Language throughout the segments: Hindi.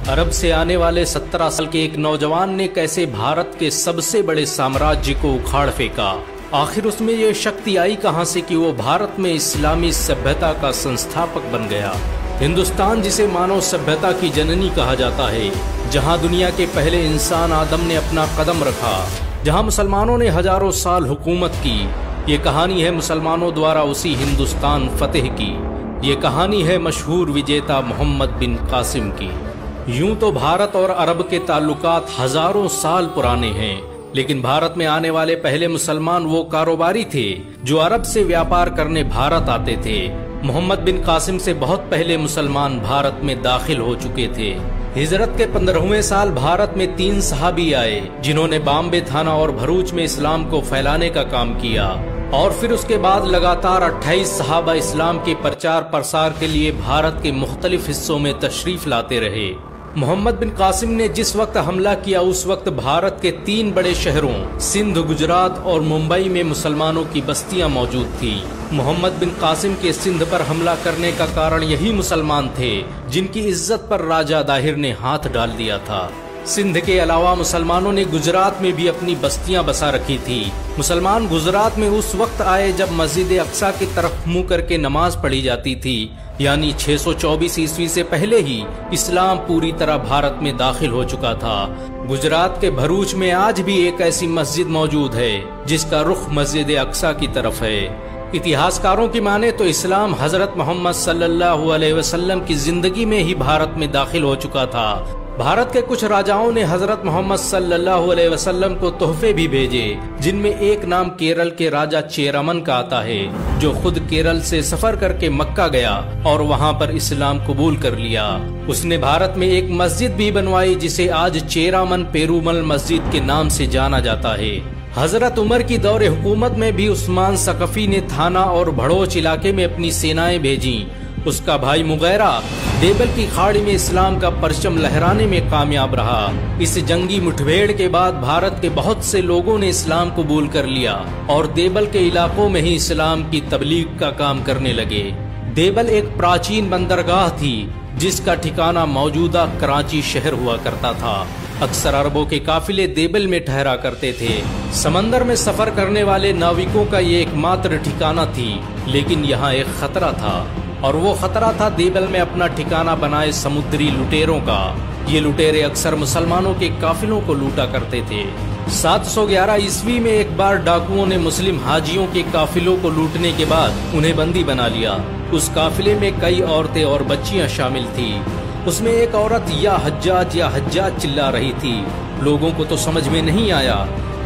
अरब से आने वाले 17 साल के एक नौजवान ने कैसे भारत के सबसे बड़े साम्राज्य को उखाड़ फेंका। आखिर उसमें ये शक्ति आई कहां से कि वो भारत में इस्लामी सभ्यता का संस्थापक बन गया। हिंदुस्तान, जिसे मानव सभ्यता की जननी कहा जाता है, जहां दुनिया के पहले इंसान आदम ने अपना कदम रखा, जहां मुसलमानों ने हजारों साल हुकूमत की। ये कहानी है मुसलमानों द्वारा उसी हिंदुस्तान फतेह की। ये कहानी है मशहूर विजेता मोहम्मद बिन कासिम की। यूं तो भारत और अरब के ताल्लुकात हजारों साल पुराने हैं, लेकिन भारत में आने वाले पहले मुसलमान वो कारोबारी थे जो अरब से व्यापार करने भारत आते थे। मोहम्मद बिन कासिम से बहुत पहले मुसलमान भारत में दाखिल हो चुके थे। हिजरत के 15वें साल भारत में 3 सहाबी आए, जिन्होंने बॉम्बे, थाना और भरूच में इस्लाम को फैलाने का काम किया। और फिर उसके बाद लगातार 28 सहाबा इस्लाम के प्रचार प्रसार के लिए भारत के मुख्तलिफ हिस्सों में तशरीफ लाते रहे। मोहम्मद बिन कासिम ने जिस वक्त हमला किया, उस वक्त भारत के 3 बड़े शहरों सिंध, गुजरात और मुंबई में मुसलमानों की बस्तियां मौजूद थी। मोहम्मद बिन कासिम के सिंध पर हमला करने का कारण यही मुसलमान थे जिनकी इज्जत पर राजा दाहिर ने हाथ डाल दिया था। सिंध के अलावा मुसलमानों ने गुजरात में भी अपनी बस्तियां बसा रखी थी। मुसलमान गुजरात में उस वक्त आए जब मस्जिद अक्सा की तरफ मुंह करके नमाज पढ़ी जाती थी, यानी 624 ईस्वी से पहले ही इस्लाम पूरी तरह भारत में दाखिल हो चुका था। गुजरात के भरूच में आज भी एक ऐसी मस्जिद मौजूद है जिसका रुख मस्जिद अक्सा की तरफ है। इतिहासकारों की माने तो इस्लाम हजरत मोहम्मद सल्लल्लाहु अलैहि वसल्लम की जिंदगी में ही भारत में दाखिल हो चुका था। भारत के कुछ राजाओं ने हजरत मोहम्मद सल्लल्लाहु अलैहि वसल्लम को तोहफे भी भेजे, जिनमें एक नाम केरल के राजा चेरामन का आता है, जो खुद केरल से सफर करके मक्का गया और वहां पर इस्लाम कबूल कर लिया। उसने भारत में एक मस्जिद भी बनवाई जिसे आज चेरामन पेरूमल मस्जिद के नाम से जाना जाता है। हजरत उमर की दौरे हुकूमत में भी उस्मान सकफी ने थाना और भड़ोच इलाके में अपनी सेनाएं भेजी। उसका भाई मुगैरा देबल की खाड़ी में इस्लाम का परचम लहराने में कामयाब रहा। इस जंगी मुठभेड़ के बाद भारत के बहुत से लोगों ने इस्लाम कबूल कर लिया और देबल के इलाकों में ही इस्लाम की तबलीग का काम करने लगे। देबल एक प्राचीन बंदरगाह थी जिसका ठिकाना मौजूदा कराची शहर हुआ करता था। अक्सर अरबों के काफिले देबल में ठहरा करते थे। समंदर में सफर करने वाले नाविकों का ये एकमात्र ठिकाना थी, लेकिन यहाँ एक खतरा था, और वो खतरा था देबल में अपना ठिकाना बनाए समुद्री लुटेरों का। ये लुटेरे अक्सर मुसलमानों के काफिलों को लूटा करते थे। 711 ईस्वी में एक बार डाकुओं ने मुस्लिम हाजियों के काफिलों को लूटने के बाद उन्हें बंदी बना लिया। उस काफिले में कई औरतें और बच्चियां शामिल थी। उसमें एक औरत या हज्जाज चिल्ला रही थी। लोगों को तो समझ में नहीं आया,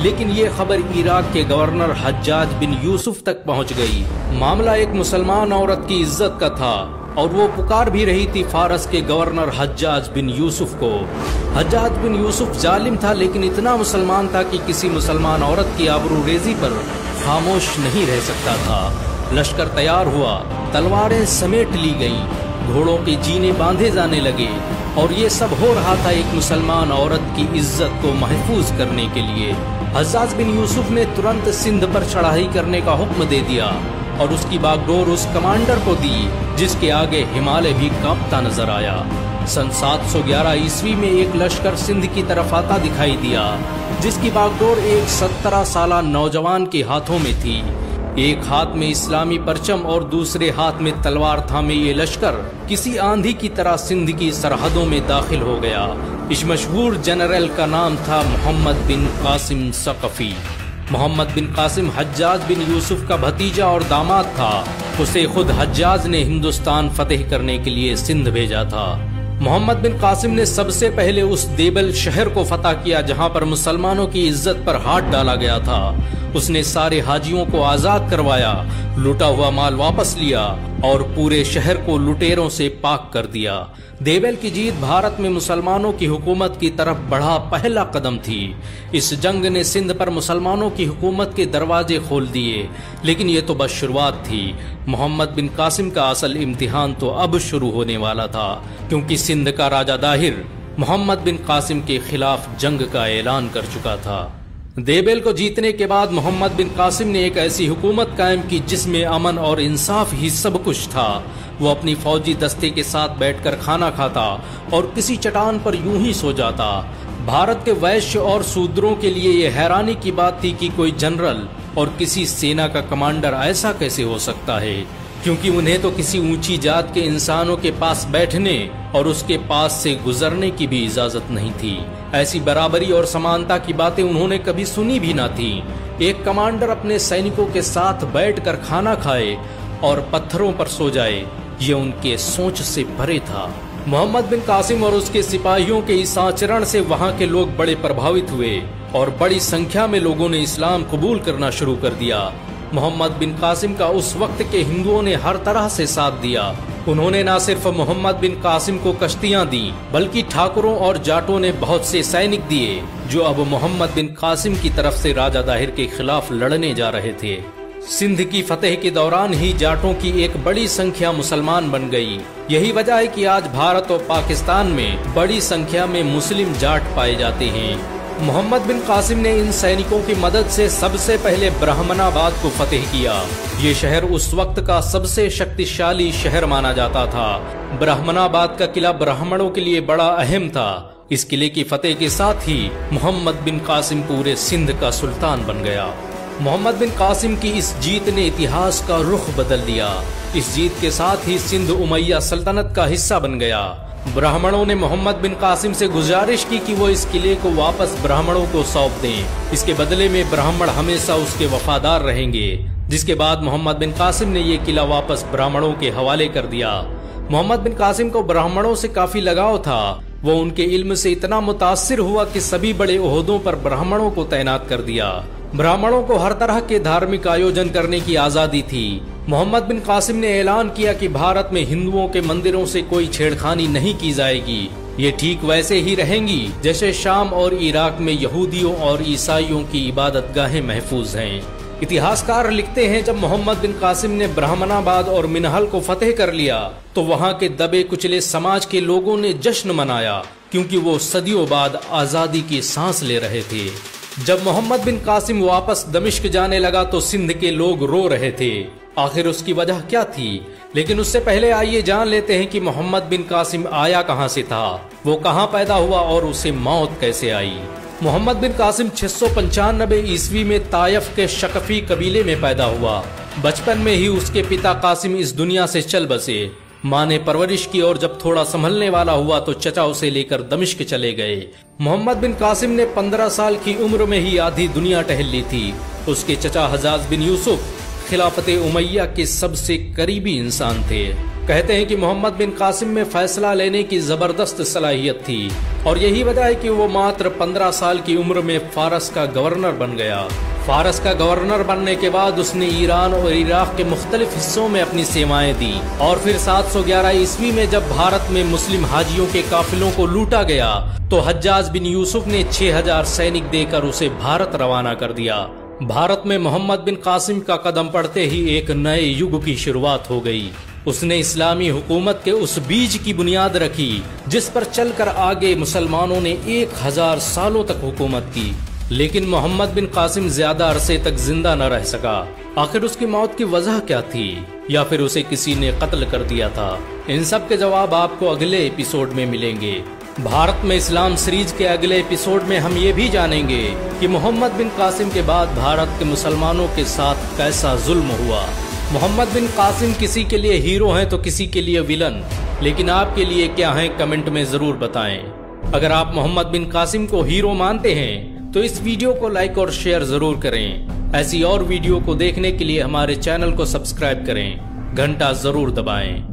लेकिन ये खबर इराक के गवर्नर हज्जाज बिन यूसुफ तक पहुंच गई। मामला एक मुसलमान औरत की इज्जत का था और वो पुकार भी रही थी फारस के गवर्नर हज्जाज बिन यूसुफ को। हज्जाज बिन यूसुफ जालिम था, लेकिन इतना मुसलमान था कि किसी मुसलमान औरत की आबरूरेजी पर खामोश नहीं रह सकता था। लश्कर तैयार हुआ, तलवारें समेट ली गईं, घोड़ों के जीने बांधे जाने लगे, और ये सब हो रहा था एक मुसलमान औरत की इज्जत को महफूज करने के लिए। हज्जाज बिन यूसुफ ने तुरंत सिंध पर चढ़ाई करने का हुक्म दे दिया और उसकी बागडोर उस कमांडर को दी जिसके आगे हिमालय भी कांपता नजर आया। सन 711 ईस्वी में एक लश्कर सिंध की तरफ आता दिखाई दिया, जिसकी बागडोर एक 17 साल नौजवान के हाथों में थी। एक हाथ में इस्लामी परचम और दूसरे हाथ में तलवार थामे ये लश्कर किसी आंधी की तरह सिंध की सरहदों में दाखिल हो गया। इस मशहूर जनरल का नाम था मोहम्मद बिन कासिम सकफी। मोहम्मद बिन कासिम हज्जाज बिन यूसुफ का भतीजा और दामाद था। उसे खुद हज्जाज ने हिंदुस्तान फतेह करने के लिए सिंध भेजा था। मोहम्मद बिन कासिम ने सबसे पहले उस देबल शहर को फतह किया जहां पर मुसलमानों की इज्जत पर हाथ डाला गया था। उसने सारे हाजियों को आजाद करवाया, लूटा हुआ माल वापस लिया और पूरे शहर को लुटेरों से पाक कर दिया। देबल की जीत भारत में मुसलमानों की हुकूमत की तरफ बढ़ा पहला कदम थी। इस जंग ने सिंध पर मुसलमानों की हुकूमत के दरवाजे खोल दिए, लेकिन ये तो बस शुरुआत थी। मोहम्मद बिन कासिम का असल इम्तिहान तो अब शुरू होने वाला था, क्योंकि सिंध का राजा दाहिर मोहम्मद बिन कासिम के खिलाफ जंग का ऐलान कर चुका था। देबेल को जीतने के बाद मोहम्मद बिन कासिम ने एक ऐसी हुकूमत कायम की जिसमें अमन और इंसाफ ही सब कुछ था। वो अपनी फौजी दस्ते के साथ बैठकर खाना खाता और किसी चट्टान पर यूं ही सो जाता। भारत के वैश्य और शूद्रों के लिए ये हैरानी की बात थी कि कोई जनरल और किसी सेना का कमांडर ऐसा कैसे हो सकता है, क्योंकि उन्हें तो किसी ऊंची जात के इंसानों के पास बैठने और उसके पास से गुजरने की भी इजाजत नहीं थी। ऐसी बराबरी और समानता की बातें उन्होंने कभी सुनी भी ना थी। एक कमांडर अपने सैनिकों के साथ बैठकर खाना खाए और पत्थरों पर सो जाए, ये उनके सोच से परे था। मोहम्मद बिन कासिम और उसके सिपाहियों के इस आचरण से वहाँ के लोग बड़े प्रभावित हुए और बड़ी संख्या में लोगों ने इस्लाम कबूल करना शुरू कर दिया। मोहम्मद बिन कासिम का उस वक्त के हिंदुओं ने हर तरह से साथ दिया। उन्होंने न सिर्फ मोहम्मद बिन कासिम को कश्तियां दी, बल्कि ठाकुरों और जाटों ने बहुत से सैनिक दिए जो अब मोहम्मद बिन कासिम की तरफ से राजा दाहिर के खिलाफ लड़ने जा रहे थे। सिंध की फतेह के दौरान ही जाटों की एक बड़ी संख्या मुसलमान बन गई। यही वजह है कि आज भारत और पाकिस्तान में बड़ी संख्या में मुस्लिम जाट पाए जाते हैं। मोहम्मद बिन कासिम ने इन सैनिकों की मदद से सबसे पहले ब्राह्मणाबाद को फतेह किया। ये शहर उस वक्त का सबसे शक्तिशाली शहर माना जाता था। ब्राह्मणाबाद का किला ब्राह्मणों के लिए बड़ा अहम था। इस किले की फतेह के साथ ही मोहम्मद बिन कासिम पूरे सिंध का सुल्तान बन गया। मोहम्मद बिन कासिम की इस जीत ने इतिहास का रुख बदल दिया। इस जीत के साथ ही सिंध उमैया सल्तनत का हिस्सा बन गया। ब्राह्मणों ने मोहम्मद बिन कासिम से गुजारिश की कि वो इस किले को वापस ब्राह्मणों को सौंप दें। इसके बदले में ब्राह्मण हमेशा उसके वफादार रहेंगे। जिसके बाद मोहम्मद बिन कासिम ने ये किला वापस ब्राह्मणों के हवाले कर दिया। मोहम्मद बिन कासिम को ब्राह्मणों से काफी लगाव था। वो उनके इल्म से इतना मुतासिर हुआ कि सभी बड़े ओहदों पर ब्राह्मणों को तैनात कर दिया। ब्राह्मणों को हर तरह के धार्मिक आयोजन करने की आजादी थी। मोहम्मद बिन कासिम ने ऐलान किया कि भारत में हिंदुओं के मंदिरों से कोई छेड़खानी नहीं की जाएगी। ये ठीक वैसे ही रहेंगी जैसे शाम और इराक में यहूदियों और ईसाइयों की इबादतगाहें महफूज हैं। इतिहासकार लिखते हैं, जब मोहम्मद बिन कासिम ने ब्राह्मणाबाद और मिनहल को फतेह कर लिया तो वहाँ के दबे कुचले समाज के लोगों ने जश्न मनाया, क्योंकि वो सदियों बाद आजादी की सांस ले रहे थे। जब मोहम्मद बिन कासिम वापस दमिश्क जाने लगा तो सिंध के लोग रो रहे थे। आखिर उसकी वजह क्या थी? लेकिन उससे पहले आइए जान लेते हैं कि मोहम्मद बिन कासिम आया कहां से था, वो कहां पैदा हुआ और उसे मौत कैसे आई। मोहम्मद बिन कासिम 695 ईस्वी में तायफ के शकफी कबीले में पैदा हुआ। बचपन में ही उसके पिता कासिम इस दुनिया से चल बसे। माँ ने परवरिश की और जब थोड़ा संभलने वाला हुआ तो चचा उसे लेकर दमिश्क चले गए। मोहम्मद बिन कासिम ने 15 साल की उम्र में ही आधी दुनिया टहल ली थी। उसके चचा हजाज बिन यूसुफ खिलाफते उमैया के सबसे करीबी इंसान थे। कहते हैं कि मोहम्मद बिन कासिम में फैसला लेने की जबरदस्त सलाहियत थी और यही वजह है कि वो मात्र 15 साल की उम्र में फारस का गवर्नर बन गया। फारस का गवर्नर बनने के बाद उसने ईरान और इराक के मुख्तलिफ हिस्सों में अपनी सेवाएं दी और फिर 711 ईस्वी में जब भारत में मुस्लिम हाजियों के काफिलों को लूटा गया तो हज्जाज बिन यूसुफ ने 6000 सैनिक देकर उसे भारत रवाना कर दिया। भारत में मोहम्मद बिन कासिम का कदम पड़ते ही एक नए युग की शुरुआत हो गई। उसने इस्लामी हुकूमत के उस बीज की बुनियाद रखी जिस पर चलकर आगे मुसलमानों ने 1000 सालों तक हुकूमत की। लेकिन मोहम्मद बिन कासिम ज्यादा अरसे तक जिंदा न रह सका। आखिर उसकी मौत की वजह क्या थी, या फिर उसे किसी ने कत्ल कर दिया था? इन सब के जवाब आपको अगले एपिसोड में मिलेंगे। भारत में इस्लाम सीरीज के अगले एपिसोड में हम ये भी जानेंगे कि मोहम्मद बिन कासिम के बाद भारत के मुसलमानों के साथ कैसा जुल्म हुआ। मोहम्मद बिन कासिम किसी के लिए हीरो हैं तो किसी के लिए विलन, लेकिन आपके लिए क्या है कमेंट में जरूर बताएं। अगर आप मोहम्मद बिन कासिम को हीरो मानते हैं तो इस वीडियो को लाइक और शेयर जरूर करें। ऐसी और वीडियो को देखने के लिए हमारे चैनल को सब्सक्राइब करें, घंटा जरूर दबाएं।